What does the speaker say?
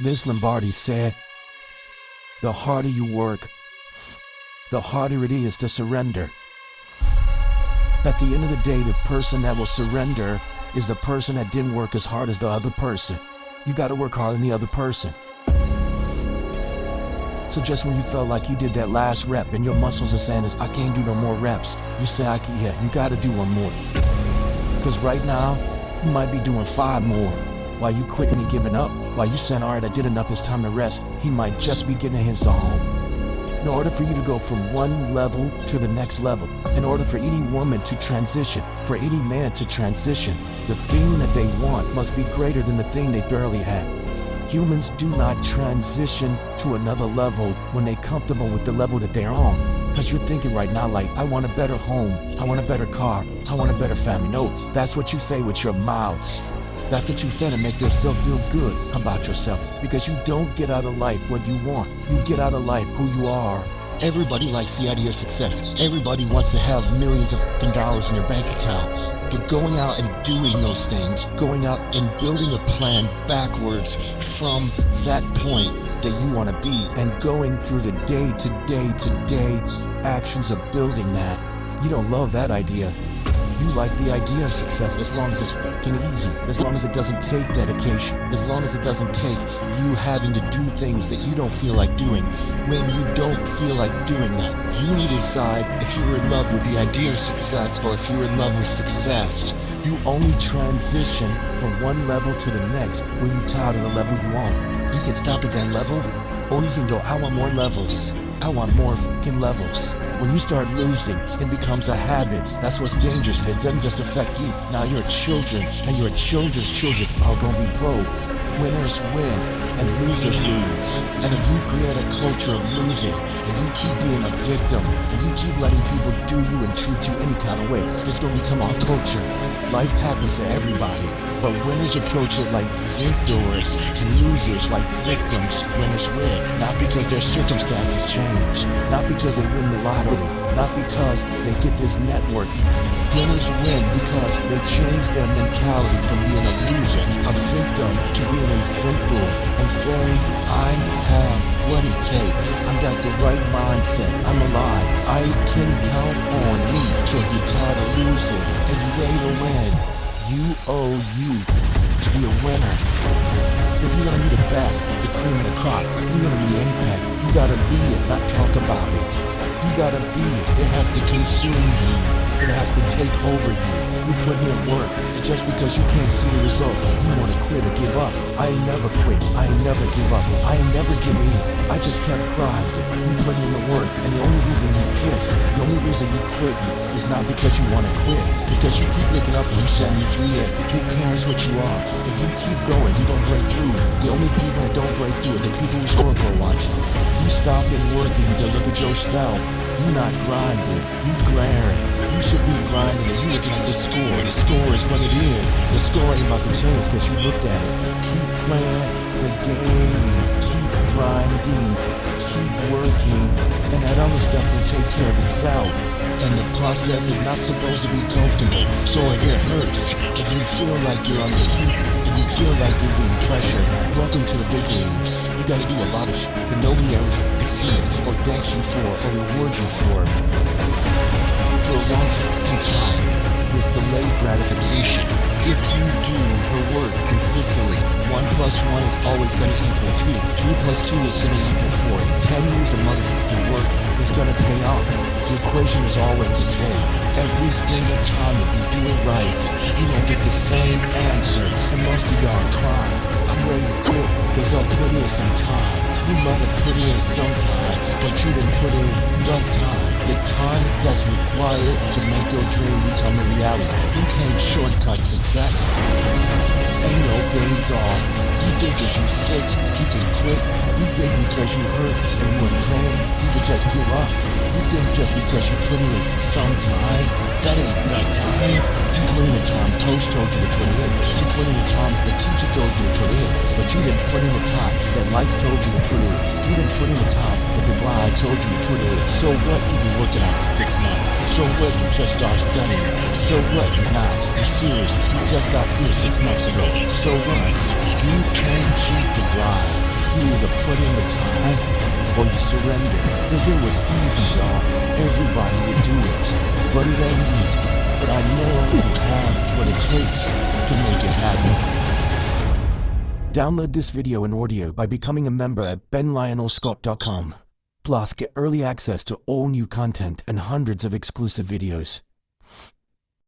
Liz Lombardi said, "The harder you work, the harder it is to surrender." At the end of the day, the person that will surrender is the person that didn't work as hard as the other person. You got to work harder than the other person. So just when you felt like you did that last rep and your muscles are saying, "I can't do no more reps," you say, "Yeah, you got to do one more." Because right now, you might be doing 5 more. While you quitting and giving up, while you saying, "All right, I did enough, it's time to rest," he might just be getting his home. In order for you to go from one level to the next level, in order for any woman to transition, for any man to transition, the thing that they want must be greater than the thing they barely had. Humans do not transition to another level when they're comfortable with the level that they're on. Because you're thinking right now like, "I want a better home, I want a better car, I want a better family." No, that's what you say with your mouth. That's what you say to make yourself feel good about yourself. Because you don't get out of life what you want. You get out of life who you are. Everybody likes the idea of success. Everybody wants to have millions of dollars in their bank account. But going out and doing those things, going out and building a plan backwards from that point that you want to be, and going through the day-to-day actions of building that, you don't love that idea. You like the idea of success as long as it's fucking easy, as long as it doesn't take dedication, as long as it doesn't take you having to do things that you don't feel like doing when you don't feel like doing them. You need to decide if you're in love with the idea of success or if you're in love with success. You only transition from one level to the next when you're tired of the level you're on. You can stop at that level, or you can go, "I want more levels. I want more fucking levels." When you start losing, it becomes a habit. That's what's dangerous. It doesn't just affect you. Now your children and your children's children are going to be broke. Winners win and losers lose. And if you create a culture of losing, if you keep being a victim, if you keep letting people do you and treat you any kind of way, it's going to become our culture. Life happens to everybody. But winners approach it like victors and losers like victims. Winners win, not because their circumstances change, not because they win the lottery, not because they get this network. Winners win because they change their mentality from being a loser, a victim, to being a victor and saying, "I have what it takes. I've got the right mindset. I'm alive. I can count on me." So if you're tired of losing and you're ready to win, you owe you to be a winner. If you're gonna be the best, the cream of the crop, you're gonna be the apex. You gotta be it, not talk about it. You gotta be it. It has to consume you. It has to take over you. You put in work. Just because you can't see the result, you want to quit or give up. I ain't never quit. I ain't never give up. I ain't never give in. I just kept grinding. You putting in the work. And the only reason you piss, the only reason you quitting is not because you want to quit. Because you keep looking up and you 73 it. Who cares what you are? If you keep going, you're going to break through. The only people that don't break through are the people who scoreboard watching. You stopping working to look at yourself. You not grinding. You glaring. You should be grinding and you looking at the score. The score is what it is. The score ain't about to change because you looked at it. Keep playing the game. Keep grinding. Keep working. And that other stuff will take care of itself. And the process is not supposed to be comfortable. So if it hurts, if you feel like you're under heat, if you feel like you're being pressured, welcome to the big leagues. You gotta do a lot of shit that nobody ever sees or thanks you for or rewards you for. For a long time, this delayed gratification. If you do the work consistently, 1 + 1 is always going to equal 2. 2 + 2 is going to equal 4. 10 years of motherfucking work is going to pay off. The equation is always the same. Every single time that you do it right, you don't get the same answer. And most of y'all crying. I'm ready to quit because I put in some time. You might have put in some time, but you didn't put in the time. The time that's required to make your dream become a reality. You can't shortcut success. Ain't no days off. You think if you're sick, you can quit. You think because you hurt and you in pain, you can just give up. You think just because you put in some time, that ain't that time. You put in the time coach told you to put in. You put in the time the teacher told you to put in. But you didn't put in the time that life told you to put in. You didn't put in the time that the bride told you to put in. So what? You've been working out for 6 months. So what? You just started studying. So what? You're not. You're serious. You just got serious 6 months ago. So what? You can't cheat the bride. or you surrender. Cause it was easy, y'all. Everybody would do it. But it ain't easy. But I know you have what it takes to make it happen. Download this video and audio by becoming a member at benlionelscott.com. Plus, get early access to all new content and hundreds of exclusive videos.